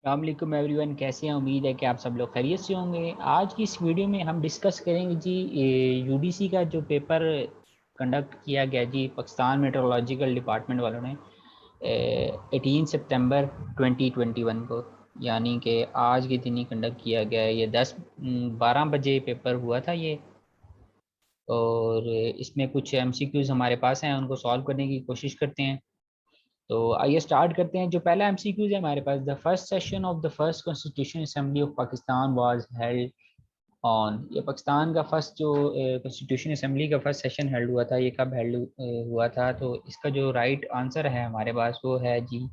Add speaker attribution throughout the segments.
Speaker 1: अस्सलामुअलैकुम एवरीवन, कैसे हैं? उम्मीद है कि आप सब लोग खैरियत से होंगे। आज की इस वीडियो में हम डिस्कस करेंगे जी यूडीसी का जो पेपर कंडक्ट किया गया जी पाकिस्तान मेट्रोलॉजिकल डिपार्टमेंट वालों ने 18 सितंबर 2021 को, यानी कि आज के दिन ही कंडक्ट किया गया है। ये 12 बजे पेपर हुआ था ये। और इसमें कुछ एमसीक्यूज हमारे पास हैं, उनको सॉल्व करने की कोशिश करते हैं। तो आइए स्टार्ट करते हैं। जो पहला एमसीक्यूज है हमारे पास, the first session of the first constitution assembly of Pakistan was held on. ये पाकिस्तान का फर्स्ट जो कॉन्स्टिट्यूशन असेंबली का फर्स्ट सेशन हेल्ड हुआ था, ये कब हेल्ड हुआ था? तो इसका जो राइट आंसर है हमारे पास वो है जी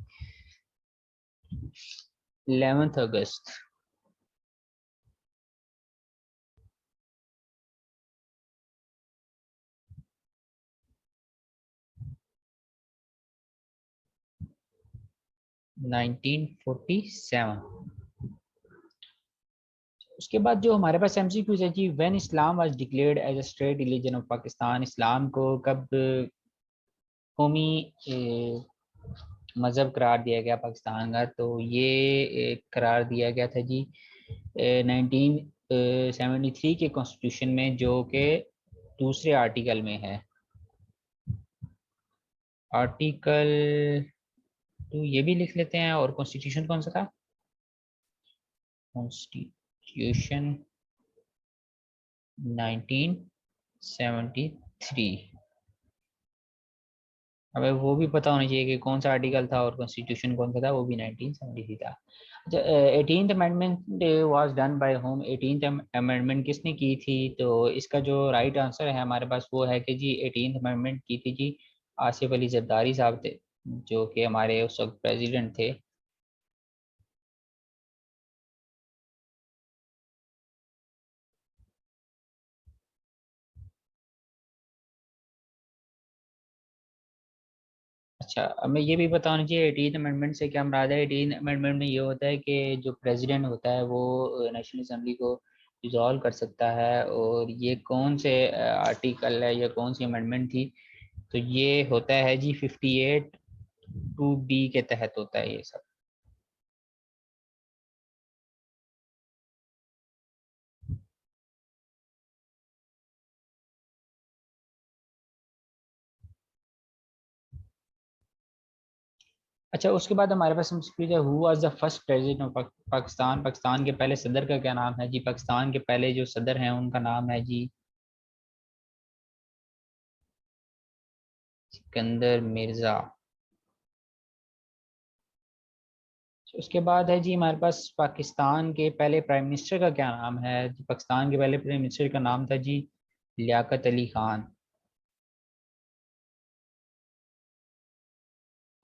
Speaker 1: 11 अगस्त। नाइनटीन 47। उसके बाद जो हमारे पास एमसीक्यूज है जी, when Islam was declared as a state religion of Pakistan. इस्लाम को कब कौमी मज़हब करार दिया गया पाकिस्तान का? तो ये करार दिया गया था जी 1973 के कॉन्स्टिट्यूशन में, जो कि दूसरे आर्टिकल में है। आर्टिकल 2 ये भी लिख लेते हैं। और कॉन्स्टिट्यूशन कौन सा था? कॉन्स्टिट्यूशन 1973। हमें वो भी पता होना चाहिए कि कौन सा आर्टिकल था और कॉन्स्टिट्यूशन कौन सा था, वो भी 1973 था। अच्छा, 18th amendment was done by home. 18th amendment किसने की थी? तो इसका जो राइट आंसर है हमारे पास वो है कि जी 18th अमेंडमेंट की थी जी आसिफ अली जरदारी साहब थे, जो कि हमारे उस वक्त प्रेसिडेंट थे। अच्छा, हमें ये भी पता होना चाहिए 18th अमेंडमेंट से क्या मुराद है। 18th अमेंडमेंट में ये होता है कि जो प्रेसिडेंट होता है वो नेशनल असेंबली को डिसॉल्व कर सकता है। और ये कौन से आर्टिकल है या कौन सी अमेंडमेंट थी? तो ये होता है जी 58(2)B के तहत होता है ये सब। अच्छा, उसके बाद हमारे पास हमसे who was the first president of Pakistan. Pakistan के पहले सदर का क्या नाम है जी? पाकिस्तान के पहले जो सदर हैं उनका नाम है जी सिकंदर मिर्जा। उसके बाद है जी हमारे पास पाकिस्तान के पहले प्राइम मिनिस्टर का क्या नाम है जी? पाकिस्तान के पहले प्राइम मिनिस्टर का नाम था जी लियाकत अली खान।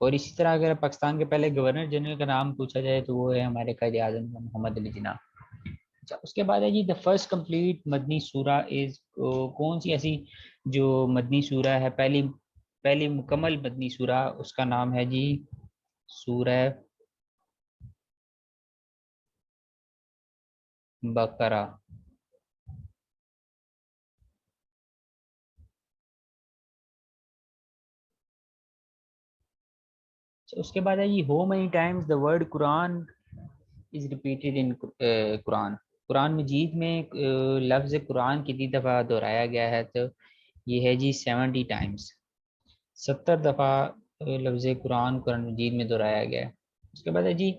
Speaker 1: और इसी तरह अगर पाकिस्तान के पहले गवर्नर जनरल का नाम पूछा जाए तो वो है हमारे कायदे आजम मोहम्मद अली जिन्ना। अच्छा, उसके बाद है जी द फर्स्ट कंप्लीट मदनी सूरा इज। कौन सी ऐसी जो मदनी सूरा है, पहली पहली मुकम्मल मदनी सूरा, उसका नाम है जी सूरह बकरा। अच्छा, उसके बाद है जी how many times the word Quran is repeated in Quran. कुरान मजीद में लफ्ज़ कुरान कितनी दफ़ा दोहराया गया है? तो ये है जी 70 टाइम्स। 70 दफ़ा लफ्ज़ कुरान कुरान मजीद में दोहराया गया है। उसके बाद है जी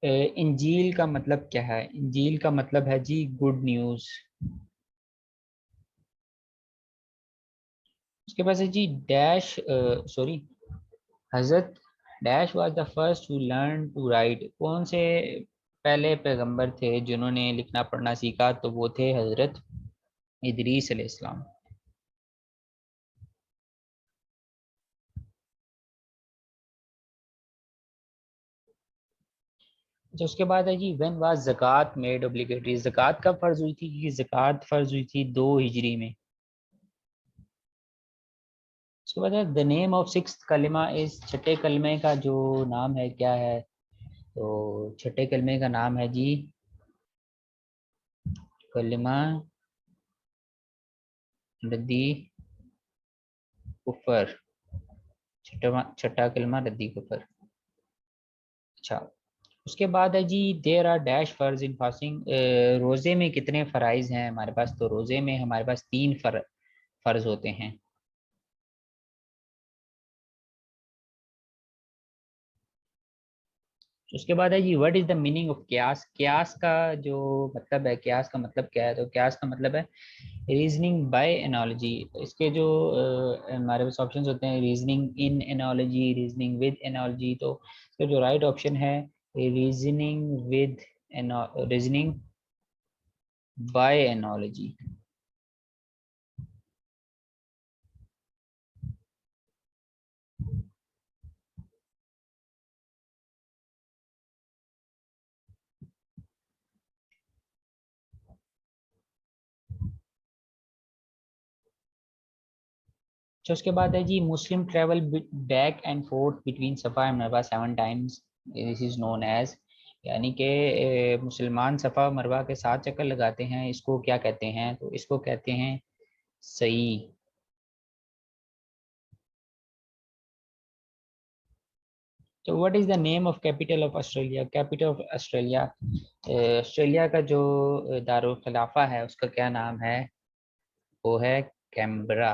Speaker 1: इंजील का मतलब क्या है? इंजील का मतलब है जी गुड न्यूज़। उसके बाद है G dash sorry Hazrat dash was the first to learn to write. कौन से पहले पैगंबर थे जिन्होंने लिखना पढ़ना सीखा? तो वो थे हजरत इदरीस अलैहिस्सलाम। अच्छा, उसके बाद है जी व्हेन वाज ज़कात मेड ऑब्लिगेटरी। ज़कात कब फर्ज हुई थी? कि ज़कात फर्ज हुई थी 2 हिजरी में। उसके बाद है the name of sixth kalima is. छठे कलमे का जो नाम है क्या है? तो छठे कलमे का नाम है जी कलिमा रद्दी कुफर। छठा छठा कलमा रद्दी कुफर। अच्छा, उसके बाद है जी देर आर डैश फर्ज इन फास्टिंग, रोजे में कितने फराइज हैं हमारे पास? तो रोजे में हमारे पास तीन फर्ज होते हैं। उसके बाद है जी what is the meaning of क्यास? क्यास का जो मतलब है, क्यास का मतलब क्या है? तो क्यास का मतलब है रीजनिंग बाय एनालॉजी। इसके जो हमारे पास ऑप्शंस होते हैं, reasoning in analogy, reasoning with analogy. तो इसका जो राइट ऑप्शन है reasoning with reasoning by analogy. तो उसके बाद है जी Muslim travel back and forth between Safa and Marwa 7 times, this is known as, यानी कि मुसलमान सफ़ा मरवा के 7 चक्कर लगाते हैं, इसको क्या कहते हैं? तो इसको कहते हैं सही। तो what is the name of capital of Australia? Capital of Australia, Australia का जो दारुल खिलाफा है उसका क्या नाम है? वो है कैम्बरा।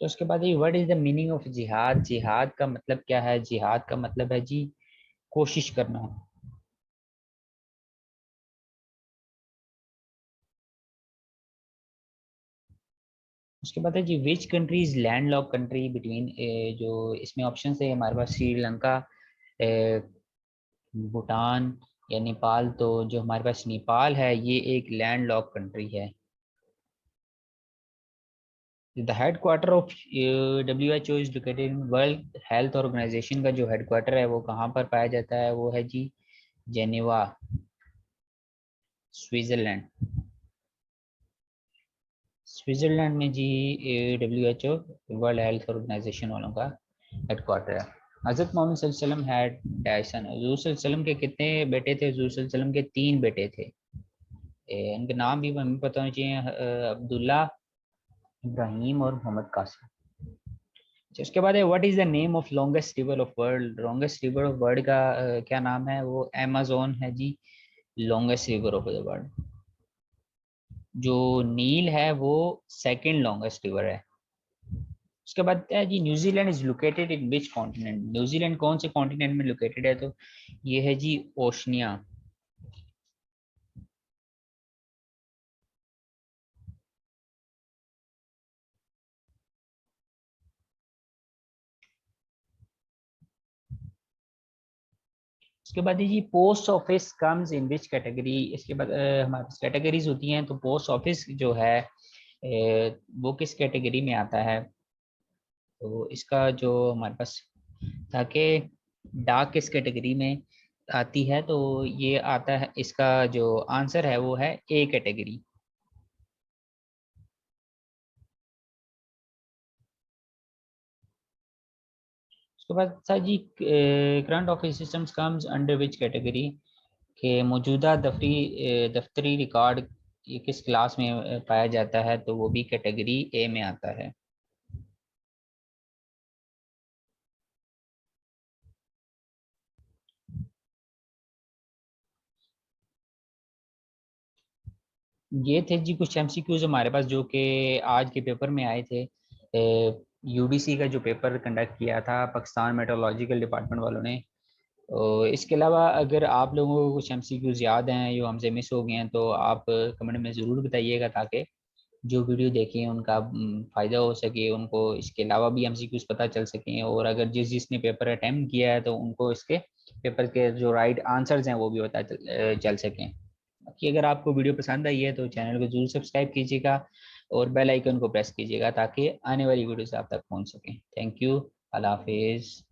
Speaker 1: तो उसके बाद ये what is the meaning of जिहाद? जिहाद का मतलब क्या है? जिहाद का मतलब है जी कोशिश करना। उसके बाद है जी which country is land lock country between, जो इसमें ऑप्शन है हमारे पास श्रीलंका, भूटान या नेपाल। तो जो हमारे पास नेपाल है ये एक लैंड लॉक कंट्री है। The headquarter of WHO is located in, World Health Organization का जो हेडक्वार्टर है वो कहाँ पर पाया जाता है? वो है जी जेनेवा, स्विट्जरलैंड। स्विट्जरलैंड में जी WHO वर्ल्ड हेल्थ ऑर्गेनाइजेशन वालों का हेडक्वार्टर है। हजरत मोहम्मद सल्लल्लाहु अलैहि वसल्लम हैड डैसन, हजूर सल्लल्लाहु अलैहि वसल्लम के कितने बेटे थे? हजूर सल्लल्लाहु अलैहि वसल्लम के 3 बेटे थे। इनके नाम भी हमें पता होना चाहिए, अब्दुल्ला, इब्राहिम और मोहम्मद कासिम। अच्छा, उसके बाद है what is the name of longest river of world? Longest river of world का क्या नाम है? वो अमेजोन है जी, longest river of the world. जो नील है वो सेकंड लॉन्गेस्ट रिवर है। उसके बाद है जी New Zealand is located in which continent? New Zealand कौन से कॉन्टिनेंट में लोकेटेड है? तो ये है जी ओशनिया। उसके बाद है जी post office comes in which category? इसके बाद हमारे पास कैटेगरीज होती हैं, तो पोस्ट ऑफिस जो है वो किस कैटेगरी में आता है? तो इसका जो हमारे पास ताकि डाक किस कैटेगरी में आती है? तो ये आता है, इसका जो आंसर है वो है ए कैटेगरी। उसके बाद sir ji current office systems comes under which category? के मौजूदा दफ्तरी रिकॉर्ड ये किस क्लास में पाया जाता है? तो वो भी कैटेगरी ए में आता है। ये थे जी कुछ एमसीक्यूज हमारे पास जो कि आज के पेपर में आए थे। यूडीसी का जो पेपर कंडक्ट किया था पाकिस्तान मेट्रोलॉजिकल डिपार्टमेंट वालों ने। और इसके अलावा अगर आप लोगों को कुछ एमसीक्यूज याद हैं जो हमसे मिस हो गए हैं तो आप कमेंट में ज़रूर बताइएगा, ताकि जो वीडियो देखें उनका फ़ायदा हो सके, उनको इसके अलावा भी एमसीक्यूज पता चल सकें। और अगर जिसने पेपर अटेम्प्ट किया है तो उनको इसके पेपर के जो राइट आंसर्स हैं वो भी पता चल सकें। बाकी अगर आपको वीडियो पसंद आई है तो चैनल को जरूर सब्सक्राइब कीजिएगा और बेल आइकन को प्रेस कीजिएगा ताकि आने वाली वीडियोस आप तक पहुंच सकें। Thank you. अल्लाह हाफिज़।